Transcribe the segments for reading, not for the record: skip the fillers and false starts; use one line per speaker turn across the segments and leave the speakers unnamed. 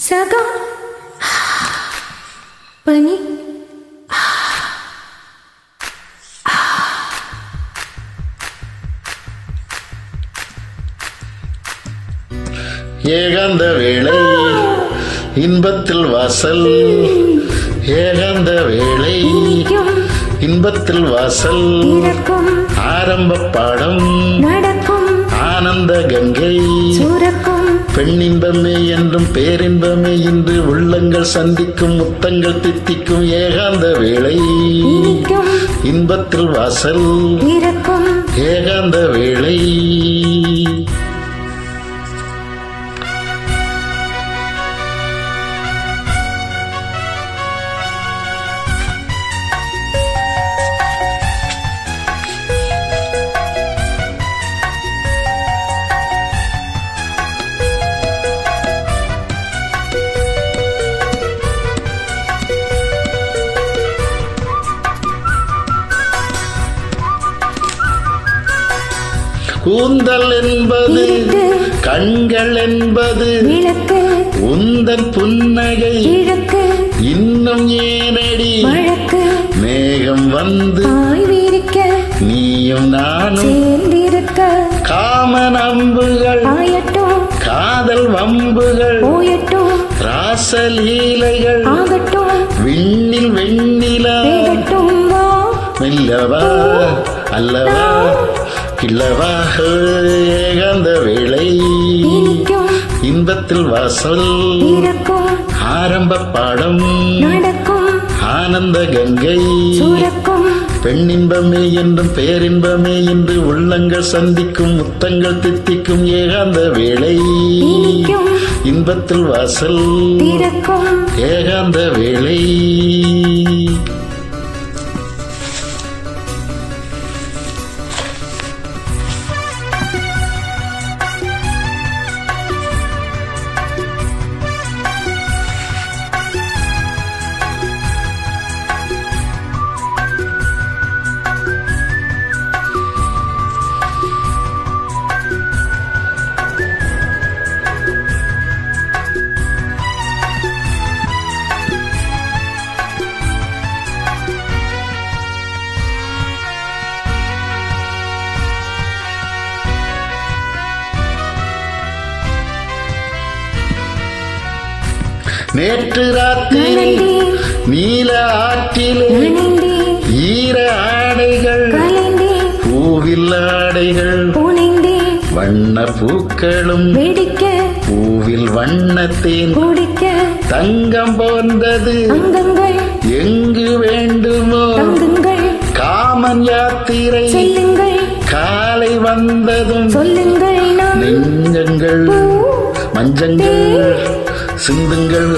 சகா பனி
ஏகாந்த வேளை இன்பத்தில் வாசல், ஏகாந்த வேளை இன்பத்தில் வாசல், ஆரம்ப பாடம்
நடக்கும்,
ஆனந்த கங்கை
சுரக்கும்,
பெண்ணின்பமே என்றும் பேரின்பமே இன்று உள்ளங்கள் சந்திக்கும், முத்தங்கள் தித்திக்கும், ஏகாந்த வேளை இன்பத்தில் வாசல், ஏகாந்த வேளை. கூந்தல் என்பது கண்கள் என்பது உந்தன் புன்னகை இன்னும் ஏனடி மேகம் வந்து நீயும் நானும் காமன் அம்புகள் காதல் வம்புகள் ராசலீலைகள் விண்ணில் வெண்ணிலா மெல்லவா அல்லவா கிள்ளவா ஏகாந்த வேளை இன்பத்தில் வாசல், ஆரம்ப பாடம் ஆனந்த கங்கை பெண்ணின்பமே என்றும் பேரின்பமே என்று உள்ளங்கள் சந்திக்கும், முத்தங்கள் தித்திக்கும், ஏகாந்த வேளை இன்பத்தில் வாசல், ஏகாந்த வேளை. நேற்று ராத்திரி நீல ஆற்றிலே ஈர ஆடைகள் பூவில் ஆடைகள் வண்ண பூக்களும் பூவில் வண்ணத்தேன் தங்கம் போன்றது எங்கு வேண்டுமோ காமன் யாத்திரை காலை வந்ததும் நெஞ்சங்கள் மஞ்சங்கள் சிந்துங்கள்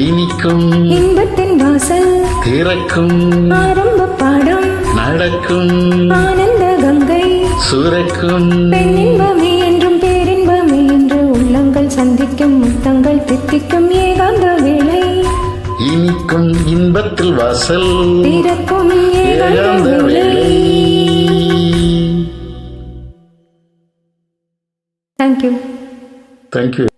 இனிக்கும்,
இன்பத்தின் வாசல்
திறக்கும்,
ஆரம்ப பாடம்
நடக்கும்,
ஆனந்த கங்கை
சுரக்கும்,
பெண்ணின்பமே என்றும் பேரின்பமே என்று உள்ளங்கள் சந்திக்கும், முத்தங்கள் தித்திக்கும், ஏகாந்த வேளை
இனிக்கும், இன்பத்தில் வாசல்,
திறக்கும்,
ஏகாந்த வேளை.
Thank you.
Thank you.